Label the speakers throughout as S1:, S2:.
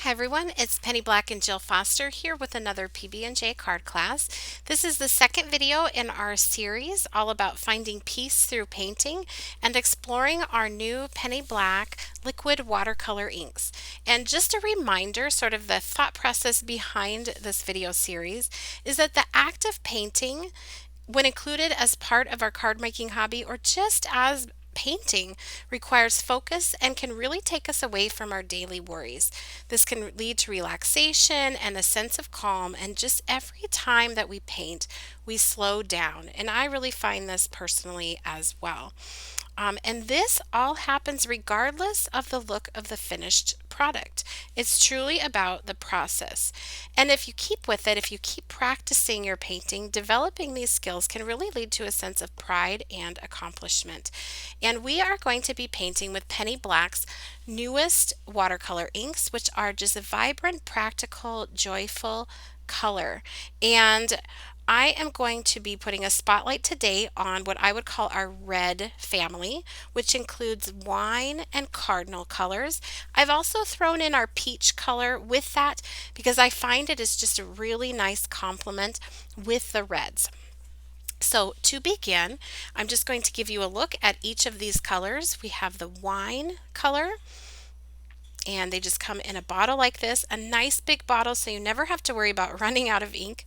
S1: Hi everyone, it's Penny Black and Jill Foster here with another PB&J card class. This is the second video in our series all about finding peace through painting and exploring our new Penny Black liquid watercolor inks. And just a reminder, sort of the thought process behind this video series is that the act of painting, when included as part of our card making hobby or just as painting, requires focus and can really take us away from our daily worries. This can lead to relaxation and a sense of calm, and just every time that we paint, we slow down. And I really find this personally as well. And this all happens regardless of the look of the finished product. It's truly about the process. And if you keep with it, if you keep practicing your painting, developing these skills can really lead to a sense of pride and accomplishment. And we are going to be painting with Penny Black's newest watercolor inks, which are just a vibrant, practical, joyful color. And I am going to be putting a spotlight today on what I would call our red family, which includes wine and cardinal colors. I've also thrown in our peach color with that because I find it is just a really nice complement with the reds. So to begin, I'm just going to give you a look at each of these colors. We have the wine color, and they just come in a bottle like this, a nice big bottle so you never have to worry about running out of ink.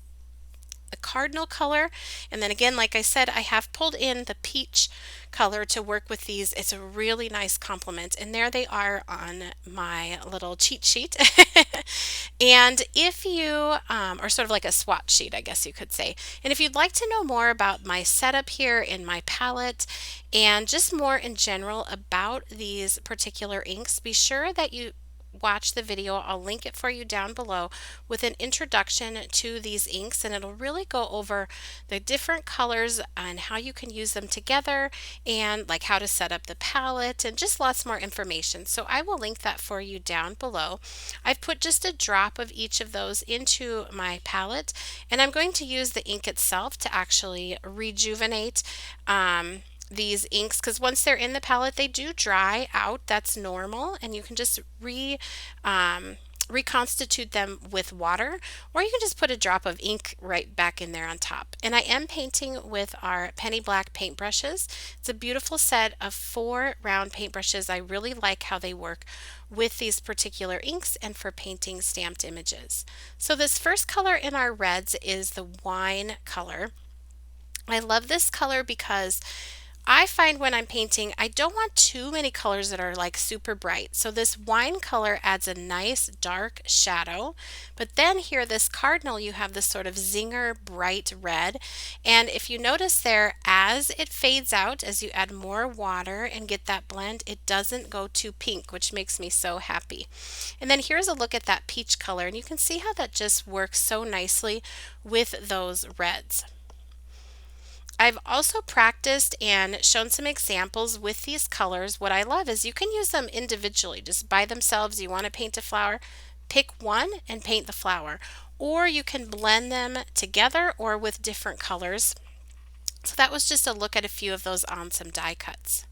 S1: The cardinal color, and then again, like I said, I have pulled in the peach color to work with these. It's a really nice complement, and there they are on my little cheat sheet. And if you or sort of like a swatch sheet, I guess you could say, and if you'd like to know more about my setup here in my palette and just more in general about these particular inks, be sure that you watch the video. I'll link it for you down below with an introduction to these inks, and it'll really go over the different colors and how you can use them together, and like how to set up the palette and just lots more information. So I will link that for you down below. I've put just a drop of each of those into my palette, and I'm going to use the ink itself to actually rejuvenate these inks, because once they're in the palette they do dry out. That's normal, and you can just reconstitute them with water, or you can just put a drop of ink right back in there on top. And I am painting with our Penny Black paintbrushes. It's a beautiful set of 4 round paintbrushes. I really like how they work with these particular inks and for painting stamped images. So this first color in our reds is the wine color. I love this color because I find when I'm painting, I don't want too many colors that are like super bright. So this wine color adds a nice dark shadow. But then here, this cardinal, you have this sort of zinger bright red. And if you notice there, as it fades out, as you add more water and get that blend, it doesn't go too pink, which makes me so happy. And then here's a look at that peach color, and you can see how that just works so nicely with those reds. I've also practiced and shown some examples with these colors. What I love is you can use them individually, just by themselves. You want to paint a flower, pick one and paint the flower. Or you can blend them together or with different colors. So that was just a look at a few of those on some die cuts.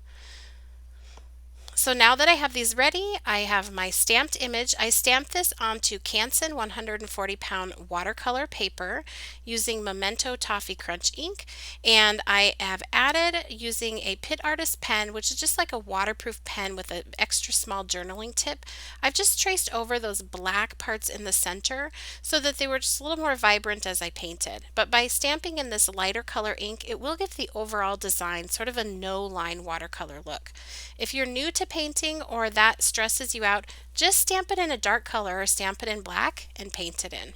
S1: So now that I have these ready, I have my stamped image. I stamped this onto Canson 140-pound watercolor paper using Memento Toffee Crunch ink, and I have added using a PITT artist pen, which is just like a waterproof pen with an extra small journaling tip. I've just traced over those black parts in the center so that they were just a little more vibrant as I painted. But by stamping in this lighter color ink, it will give the overall design sort of a no-line watercolor look. If you're new to painting or that stresses you out, just stamp it in a dark color or stamp it in black and paint it in.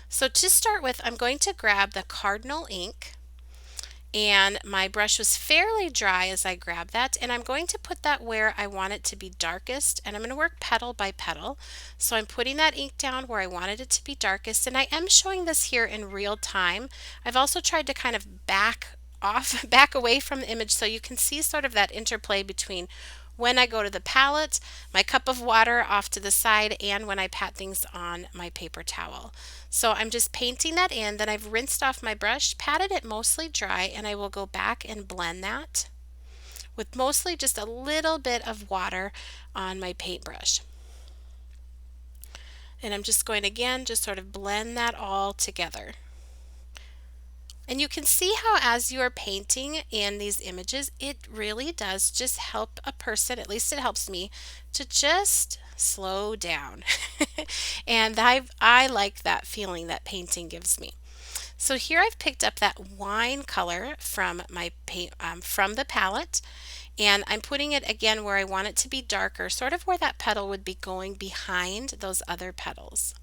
S1: So to start with, I'm going to grab the cardinal ink, and my brush was fairly dry as I grabbed that, and I'm going to put that where I want it to be darkest, and I'm going to work petal by petal. So I'm putting that ink down where I wanted it to be darkest, and I am showing this here in real time. I've also tried to kind of back away from the image so you can see sort of that interplay between when I go to the palette, my cup of water off to the side, and when I pat things on my paper towel. So I'm just painting that in, then I've rinsed off my brush, patted it mostly dry, and I will go back and blend that with mostly just a little bit of water on my paintbrush. And I'm just going again, just sort of blend that all together. And you can see how as you are painting in these images, it really does just help a person, at least it helps me, to just slow down. And I like that feeling that painting gives me. So here I've picked up that wine color from my paint from the palette, and I'm putting it again where I want it to be darker, sort of where that petal would be going behind those other petals.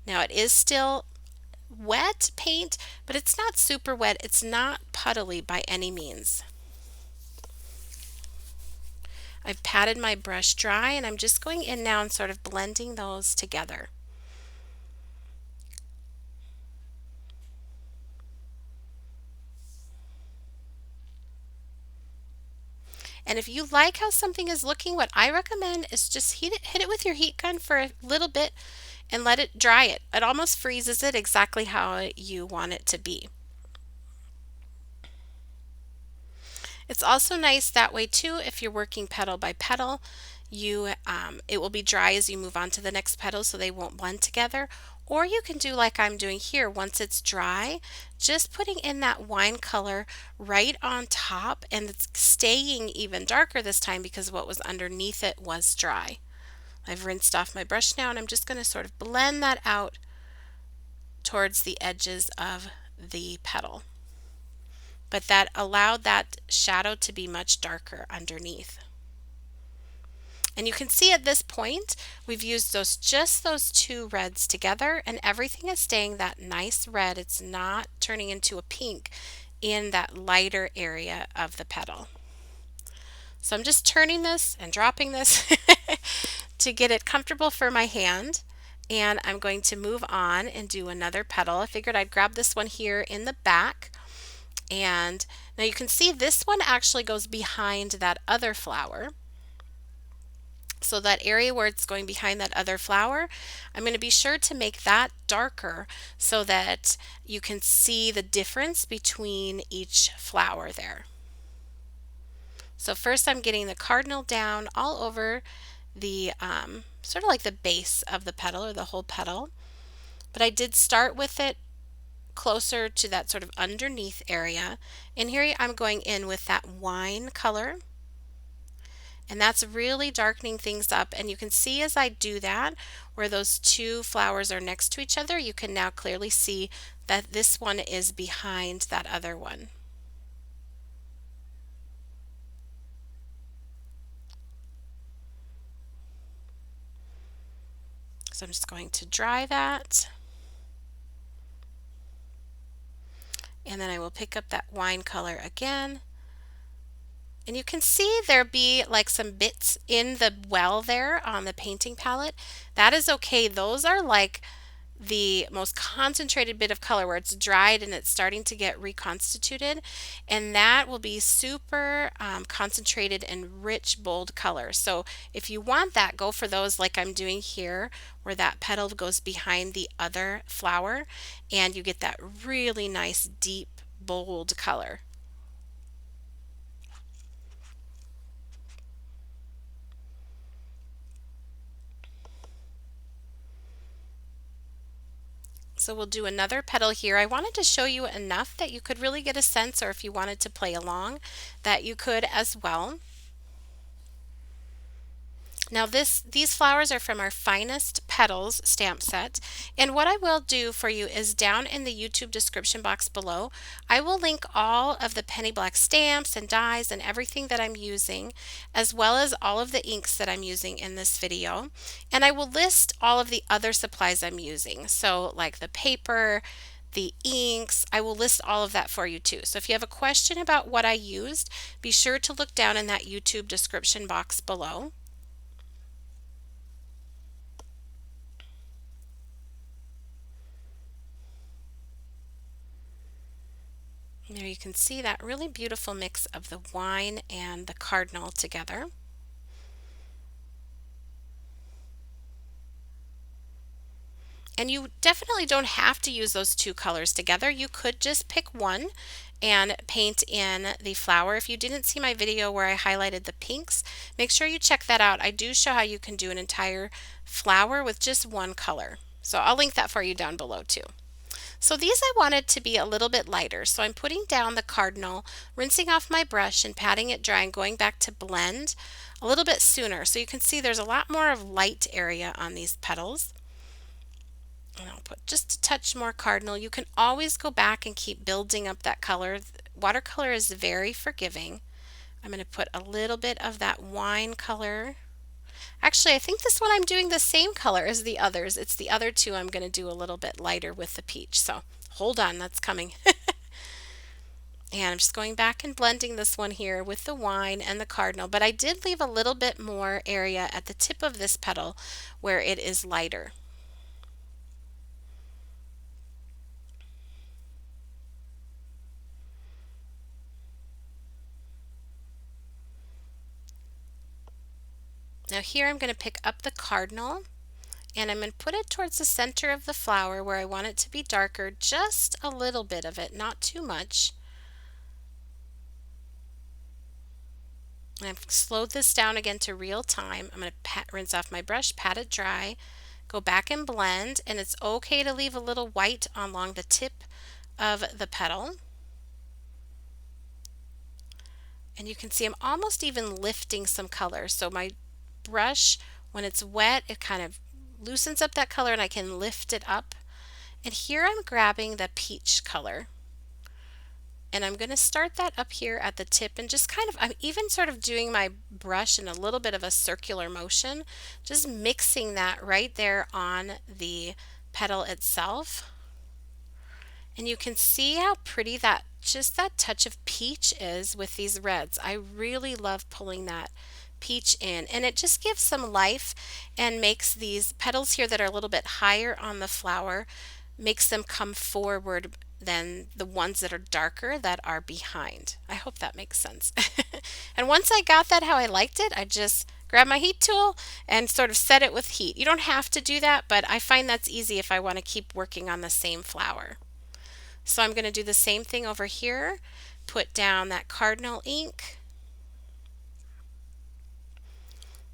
S1: Now it is still wet paint, but it's not super wet. It's not puddly by any means. I've patted my brush dry and I'm just going in now and sort of blending those together. And if you like how something is looking, what I recommend is just hit it with your heat gun for a little bit and let it dry it. It almost freezes it exactly how you want it to be. It's also nice that way too, if you're working petal by petal, it will be dry as you move on to the next petal so they won't blend together. Or you can do like I'm doing here, once it's dry, just putting in that wine color right on top, and it's staying even darker this time because what was underneath it was dry. I've rinsed off my brush now and I'm just going to sort of blend that out towards the edges of the petal. But that allowed that shadow to be much darker underneath. And you can see at this point we've used just those two reds together, and everything is staying that nice red. It's not turning into a pink in that lighter area of the petal. So I'm just turning this and dropping this to get it comfortable for my hand. And I'm going to move on and do another petal. I figured I'd grab this one here in the back. And now you can see this one actually goes behind that other flower. So that area where it's going behind that other flower, I'm going to be sure to make that darker so that you can see the difference between each flower there. So first I'm getting the cardinal down all over the sort of like the base of the petal or the whole petal. But I did start with it closer to that sort of underneath area. And here I'm going in with that wine color. And that's really darkening things up. And you can see as I do that, where those two flowers are next to each other, you can now clearly see that this one is behind that other one. So I'm just going to dry that. And then I will pick up that wine color again. And you can see there be like some bits in the well there on the painting palette. That is okay. Those are like the most concentrated bit of color where it's dried and it's starting to get reconstituted. And that will be super concentrated and rich, bold color. So if you want that, go for those like I'm doing here, where that petal goes behind the other flower and you get that really nice, deep, bold color. So we'll do another petal here. I wanted to show you enough that you could really get a sense, or if you wanted to play along, that you could as well. Now these flowers are from our Finest Petals stamp set, and what I will do for you is down in the YouTube description box below, I will link all of the penny black stamps and dies and everything that I'm using, as well as all of the inks that I'm using in this video, and I will list all of the other supplies I'm using, so like the paper, the inks, I will list all of that for you too. So if you have a question about what I used, be sure to look down in that YouTube description box below. There you can see that really beautiful mix of the wine and the cardinal together. And you definitely don't have to use those two colors together. You could just pick one and paint in the flower. If you didn't see my video where I highlighted the pinks, make sure you check that out. I do show how you can do an entire flower with just one color. So I'll link that for you down below too. So these I wanted to be a little bit lighter. So I'm putting down the cardinal, rinsing off my brush and patting it dry and going back to blend a little bit sooner. So you can see there's a lot more of light area on these petals. And I'll put just a touch more cardinal. You can always go back and keep building up that color. Watercolor is very forgiving. I'm going to put a little bit of that wine color. Actually, I think this one I'm doing the same color as the others. It's the other two I'm going to do a little bit lighter with the peach. So hold on, that's coming. And I'm just going back and blending this one here with the wine and the cardinal. But I did leave a little bit more area at the tip of this petal where it is lighter. Now here I'm going to pick up the cardinal and I'm going to put it towards the center of the flower where I want it to be darker, just a little bit of it, not too much. And I've slowed this down again to real time. I'm going to rinse off my brush, pat it dry, go back and blend, and it's okay to leave a little white along the tip of the petal. And you can see I'm almost even lifting some color. So my brush, when it's wet, it kind of loosens up that color and I can lift it up. And here I'm grabbing the peach color. And I'm going to start that up here at the tip and just kind of, I'm even sort of doing my brush in a little bit of a circular motion, just mixing that right there on the petal itself. And you can see how pretty that, just that touch of peach is with these reds. I really love pulling that peach in, and it just gives some life and makes these petals here that are a little bit higher on the flower, makes them come forward than the ones that are darker that are behind. I hope that makes sense. And once I got that how I liked it, I just grabbed my heat tool and sort of set it with heat. You don't have to do that, but I find that's easy if I want to keep working on the same flower. So I'm going to do the same thing over here, put down that cardinal ink,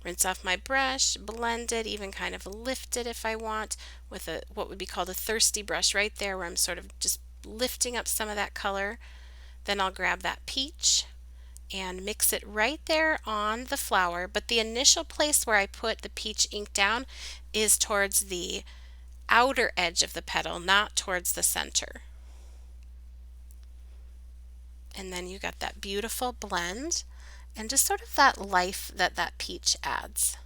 S1: rinse off my brush, blend it, even kind of lift it if I want with a what would be called a thirsty brush right there where I'm sort of just lifting up some of that color. Then I'll grab that peach and mix it right there on the flower, but the initial place where I put the peach ink down is towards the outer edge of the petal, not towards the center. And then you got that beautiful blend and just sort of that life that that peach adds.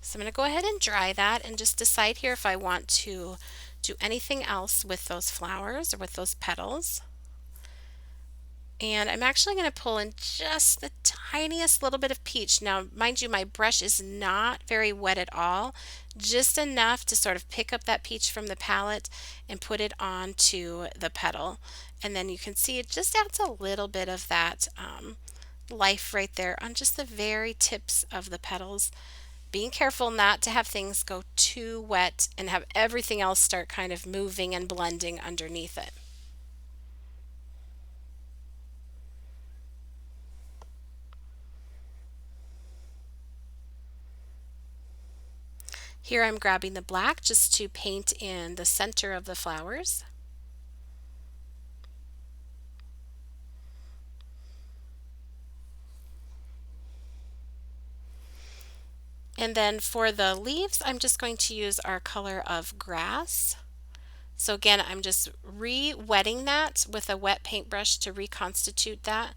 S1: So I'm going to go ahead and dry that and just decide here if I want to do anything else with those flowers or with those petals. And I'm actually going to pull in just the tiniest little bit of peach. Now, mind you, my brush is not very wet at all, just enough to sort of pick up that peach from the palette and put it onto the petal. And then you can see it just adds a little bit of that life right there on just the very tips of the petals. Being careful not to have things go too wet and have everything else start kind of moving and blending underneath it. Here I'm grabbing the black just to paint in the center of the flowers. And then for the leaves, I'm just going to use our color of grass. So again, I'm just re-wetting that with a wet paintbrush to reconstitute that.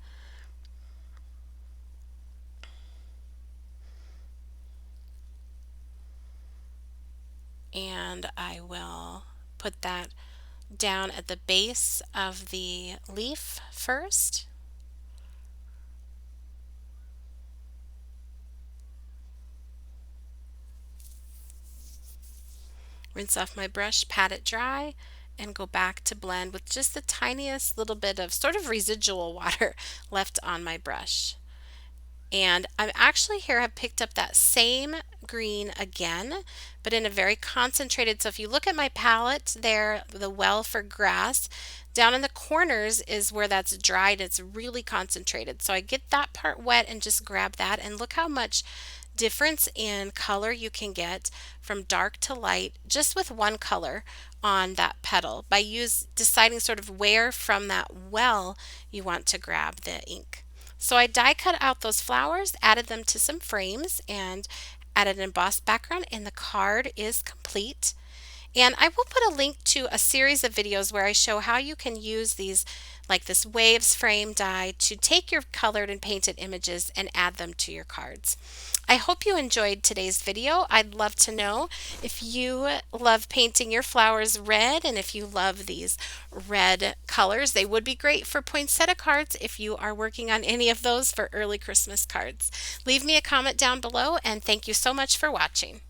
S1: And I will put that down at the base of the leaf first. Rinse off my brush, pat it dry, and go back to blend with just the tiniest little bit of sort of residual water left on my brush. And I'm actually here have picked up that same green again, but in a very concentrated, so if you look at my palette there, the well for grass, Down in the corners is where that's dried. It's really concentrated. So I get that part wet and just grab that, and look how much difference in color you can get from dark to light just with one color on that petal by deciding sort of where from that well you want to grab the ink. So I die cut out those flowers, added them to some frames, and added an embossed background, and the card is complete. And I will put a link to a series of videos where I show how you can use these, like this waves frame die, to take your colored and painted images and add them to your cards. I hope you enjoyed today's video. I'd love to know if you love painting your flowers red, and if you love these red colors. They would be great for poinsettia cards if you are working on any of those for early Christmas cards. Leave me a comment down below, and thank you so much for watching.